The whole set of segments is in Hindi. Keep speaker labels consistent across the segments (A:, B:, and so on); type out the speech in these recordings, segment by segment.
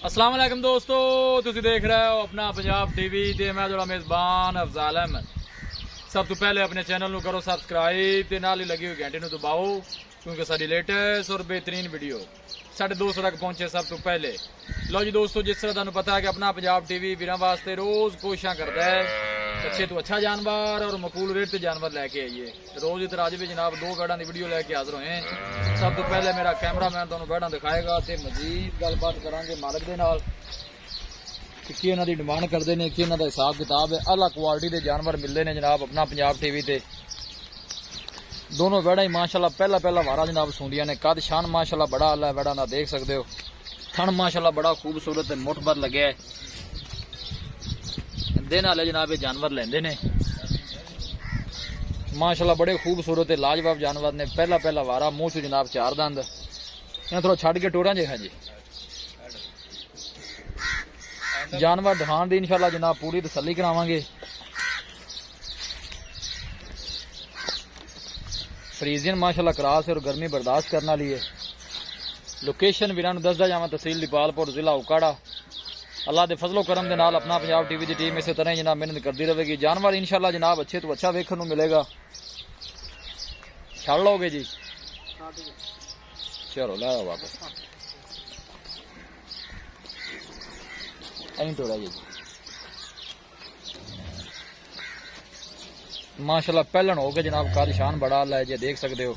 A: अस्सलाम वालेकुम दोस्तों, तुसी देख रहे हो अपना पंजाब टीवी ते मैं जोड़ा मेज़बान अफजाल अहमद। सब तो पहले अपने चैनल नू करो सब्सक्राइब ते नाल ही लगी हुई घंटे नू दबाओ क्योंकि साडी लेटेस्ट और बेहतरीन वीडियो साढ़े 200 तक पहुंचे सब तो पहले। लो जी दोस्तों, जिस तरह तुहानू पता है कि अपना पंजाब टीवी वीरां वास्ते रोज़ कोशिशां करता है अच्छे तो अच्छा जानवर और मकूल रेट से जानवर लैके आइए। रोज़ इधर अज भी जनाब 2 बैड़ा की वीडियो लैके हाजिर होए। सब तो पहले मेरा कैमरामैन तुहानू बैड़ा दिखाएगा तो मजीद गलबात करांगे मालिक दे नाल कि इन्हां दी डिमांड करते हैं, कि इन्हां दा हिसाब किताब है। अला क्वालिटी के जानवर मिलते हैं जनाब अपना पंजाब टीवी ते। दोनों बैड़ा ही माशाल्लाह पहला वारा जनाब सूंदियां ने। कद शान माशाल्लाह बड़ा आला है बैड़ा दा, देख सकते हो। थन माशाल्लाह बड़ा खूबसूरत है, मुठभर लगे है। दिन वाले जनाब ये जानवर लेंदे ने माशाल्लाह, बड़े खूबसूरत है, लाजवाब जानवर ने। पहला वारा, मुंह चो जनाब 4 दंद। इन्हें थोड़ा छड़ के टोरा जे है जी जानवर दिखाने दी इंशाल्लाह जनाब पूरी तसल्ली करावांगे। फ्रीजियन माशाल्लाह क्रास है और गर्मी बर्दाश्त करने वाली है। लोकेशन वीरां नूं दसदा जावां, तहसील दीपालपुर, जिला उकाड़ा। अल्लाह के फजलो करम के नाल अपना पंजाब टीवी की टीम इस तरह जनाब मेहनत करती रहेगी। जानवर इंशाल्लाह जनाब अच्छे तो अच्छा वेखण नूं मिलेगा। छड़ लोगे जी? चलो लै आओ वापस। टोड़ा जी माशाल्लाह पहलन हो गए जनाब, कद शान बड़ा आला है जी, देख सकते हो।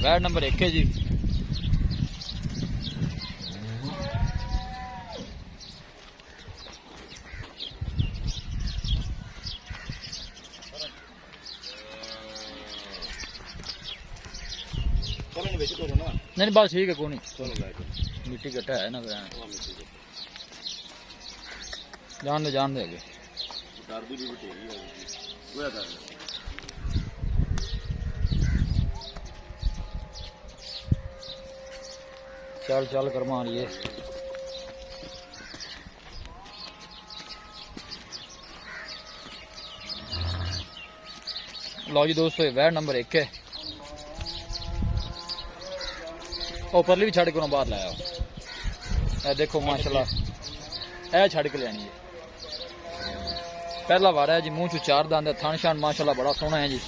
A: वार्ड नंबर 1 है जी। नहीं बस ठीक है, कोई नहीं। मिट्टी कट्टा है ना, जान दे आगे। चल कर मारिए। लो जी दोस्तों, वार्ड नंबर 1 है। और परली भी छड़ के बाहर लाया। देखो माशाल्लाह ए छड़ के लेनी है। पहला वारा है जी, मुंह चो 4 दंद है, थन शान माशाल्लाह बड़ा सोहना है जी।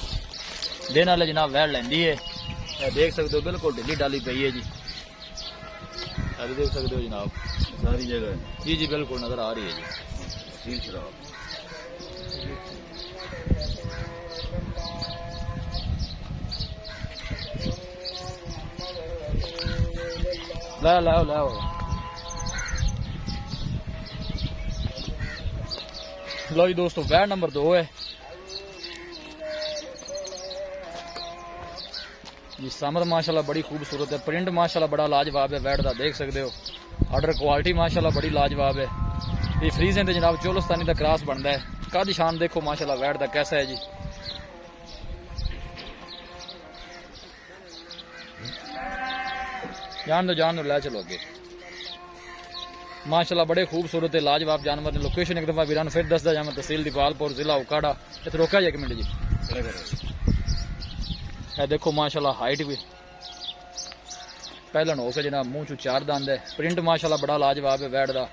A: दिन वाले जनाब वैड़ लेंदी है, देख सकते हो। बिल्कुल ढिली डाली पई है जी, अभी देख सकते हो जनाब सारी जगह। जी बिल्कुल नजर आ रही है जी। लाओ लो जी दोस्तों, वार्ड नंबर 2 है जी। समर माशाल्लाह बड़ी खूबसूरत है, प्रिंट माशाल्लाह बड़ा लाजवाब है वार्ड दा, देख सकते हो। ऑर्डर क्वालिटी माशाल्लाह बड़ी लाजवाब है। ये फ्रीजन ते जनाब चोलस्तानी का क्रॉस बनता है। कद शान देखो माशाल्लाह वार्ड दा कैसा है जी। जान दो लै चलो अगे। माशाल्लाह बड़े खूबसूरत है, लाजवाब जानवर ने। लोकेशन एक दफा वीरान फिर दसदा जावां, तहसील दीपालपुर, जिला उकाड़ा। इत्थे रोका जी 1 मिनट जी। देखो माशाल्लाह हाइट भी पहलन हो के जनाब, मुंह चो 4 दंद है। प्रिंट माशाल्लाह बड़ा लाजवाब है वैड़ दा।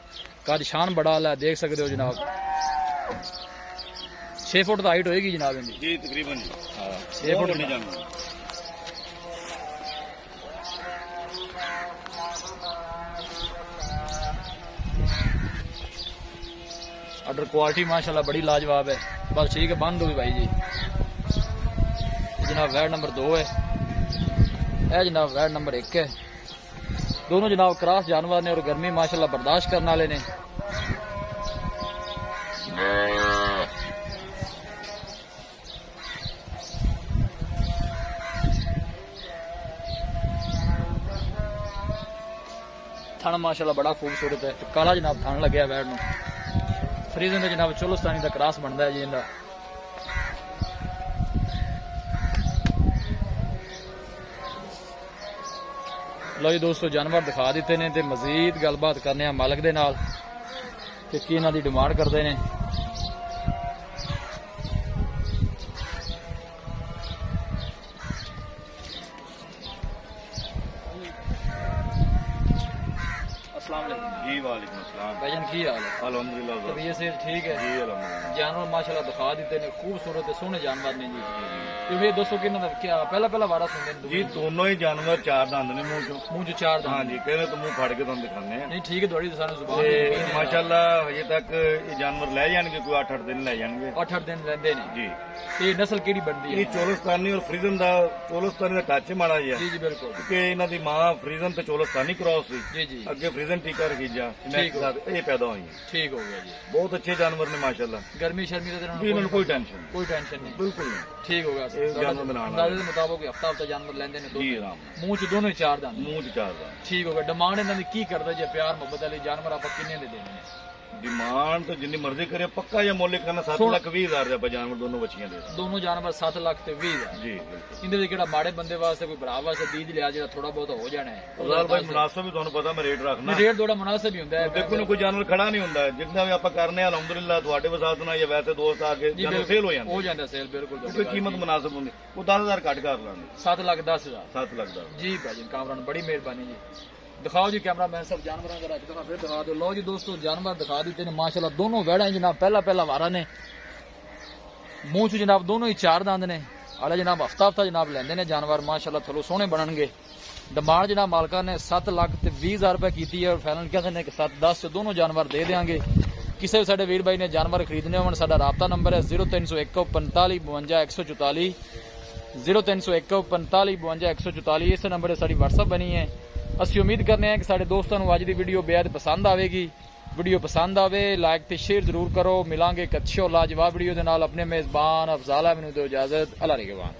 A: कद शान बड़ा आला है, देख सकते हो जनाब। 6 फुट हाइट होएगी जनाब इनकी तकरीबन। 6 फुट नहीं जाना। ऑर्डर क्वालिटी माशाल्लाह बड़ी लाजवाब है। बस ठीक है, बंद होगी भाई जी। जनाब वार्ड नंबर 2 है। यह जनाब वार्ड नंबर 1 है। दोनों जनाब क्रॉस जानवर ने और गर्मी माशाल्लाह बर्दाश्त करने वाले ने। थन माशाल्लाह बड़ा खूबसूरत है, काला जनाब थन लगे वार्ड नूं। फ्रीजन में जनाब चोलस्तानी का क्रॉस बनता है जी इनका। लो जी दोस्तों, जानवर दिखा दिते ने ते मजीद गलबात करने मालिक दे नाल कि की इन्हां दी डिमांड करते हैं। भाईजान की हाल है?
B: अल्हम्दुलिल्लाह
A: तबीयत से ठीक है
B: जी अल्हम्दुलिल्लाह।
A: जानवर माशाल्लाह दिखा देते ने खूबसूरत ते सोहने जानवर ने जी। ते वे दोस्तों कि क्या पहला वारा सुनते ने
B: जी दोनों ही जानवर चार दंद ने मुंह चो।
A: मुंह च चार दांत?
B: हाँ जी कहने तो मुंह फाड़ के तुम दिखाने हैं।
A: नहीं ठीक है थोड़ी सानू जुबान
B: ते माशाल्लाह हजे तक ये जानवर ले जाएंगे कोई 8-8 दिन ले जाएंगे।
A: 8-8 दिन रहंदे ने
B: जी।
A: ते नस्ल केड़ी बनदी
B: ये
A: है?
B: चोलस्तानी और फ्रीजन दा चोलस्तानी दा टच माड़ा जिहा
A: जी जी बिल्कुल
B: क्योंकि इन्हां दी मां फ्रीजन ते चोलस्तानी क्रॉस सी।
A: जी जी
B: अगे फ्रीजन टीका रखीजा
A: ठीक हो।
B: ये पैदा हुई है।
A: ठीक हो गया जी।
B: बहुत अच्छे जानवर ने माशाल्लाह।
A: गर्मी शर्मी का
B: जी इन्होंने कोई टेंशन नहीं।
A: कोई टेंशन नहीं
B: बिल्कुल नहीं।
A: ठीक हो गया
B: ਇਹ ਜਾਨਵਰ ਬਣਾਉਣ ਵਾਲੇ।
A: अंदाजे के मुताबिक हफ्ता जानवर लेंदे ने
B: जी आराम
A: मुंह च दोनों ही चार दांत
B: ਮੂੰਹ ਚ ਚਾਰ ਦਾ
A: ठीक हो गया डिमांड इन्हां दी की करदा जे प्यार मोहब्बत वाले जानवर आप किन्ने दे देने ने?
B: डिमांड तो जिन्नी मर्जी करे पक्का या मुल्क करना 7,20,000 रुपए जानवर दोनों बच्चियां दे
A: दोनों जानवर 7 लाख ते 20 हज़ार।
B: जी बिल्कुल।
A: इंदे केड़ा माड़े बंदे वास्ते कोई भरा वास्ते दीद लिया जेड़ा थोड़ा बहुत हो जाना है
B: अफजाल भाई मुनासिब भी ਤੁਹਾਨੂੰ ਪਤਾ ਮੈਂ ਰੇਟ ਰੱਖਣਾ
A: रेट थोड़ा मुनासिब ही ਹੁੰਦਾ है
B: ਦੇਖੋ ਨਾ ਕੋਈ ਜਾਨਵਰ ਖੜਾ ਨਹੀਂ ਹੁੰਦਾ ਜਿੰਨਾ ਵੀ ਆਪਾਂ ਕਰਨੇ ਆ ਅਲਹਮਦੁਲਿਲਾ ਤੁਹਾਡੇ ਵਸਾਤ ਨਾਲ ਜਾਂ ਵੈਸੇ ਦੋਸਤ ਆ ਕੇ ਜਾਨਵਰ ਸੇਲ ਹੋ ਜਾਂਦੇ
A: हो जाता सेल बिल्कुल
B: ਕੋਈ ਕੀਮਤ ਮੁਨਾਸਿਬ ਹੁੰਦੀ ਉਹ 10,000 ਘੱਟ ਕਰ ਲਾਂਗੇ
A: 7 लाख 10 हज़ार
B: 7 ਲੱਖ ਦਾ
A: जी भाई कामरान बड़ी मेहरबानी जी दिखाओ जी कैमरा मैन सब जानवर अगर एक दफा फिर दिखा दो। लो जी दोस्तों जानवर दिखा देते ने माशाल्लाह दोनों वेड़ा हैं जनाब पहला वारा ने मुंह च जनाब दोनों ही चार दांत ने हाले जनाब हफ्ता जनाब लेंदे ने जानवर माशाल्लाह थलो सोहने बननगे। डिमांड जनाब मालका ने 7 लाख ते 20,000 रुपए की है और फाइनल कहते हैं कि 7-10 च दोनों जानवर दे देंगे। किसी भी साडे वीर भाई ने जानवर खरीदने होवन साडा राबता नंबर है 0301 45 52 144 0301 45 52 144। इस नंबर से साडी व्हाट्सएप बनी है। ਅਸੀਂ ਉਮੀਦ ਕਰਨੇ ਆ ਕਿ ਸਾਡੇ ਦੋਸਤਾਂ ਨੂੰ ਅੱਜ ਦੀ ਵੀਡੀਓ ਬੇहद ਪਸੰਦ ਆਵੇਗੀ। ਵੀਡੀਓ ਪਸੰਦ ਆਵੇ ਲਾਈਕ ਤੇ ਸ਼ੇਅਰ ਜ਼ਰੂਰ ਕਰੋ। ਮਿਲਾਂਗੇ ਇੱਕ ਅੱਛੀ ਔਰ ਲਾਜਵਾਬ ਵੀਡੀਓ ਦੇ ਨਾਲ। ਆਪਣੇ ਮੇਜ਼ਬਾਨ ਅਫਜ਼ਾਲ ਅਹਿਮਦ ਨੂੰ ਦਿਓ ਇਜਾਜ਼ਤ। ਅੱਲਾ ਨਿਗਹਿਬਾਨ।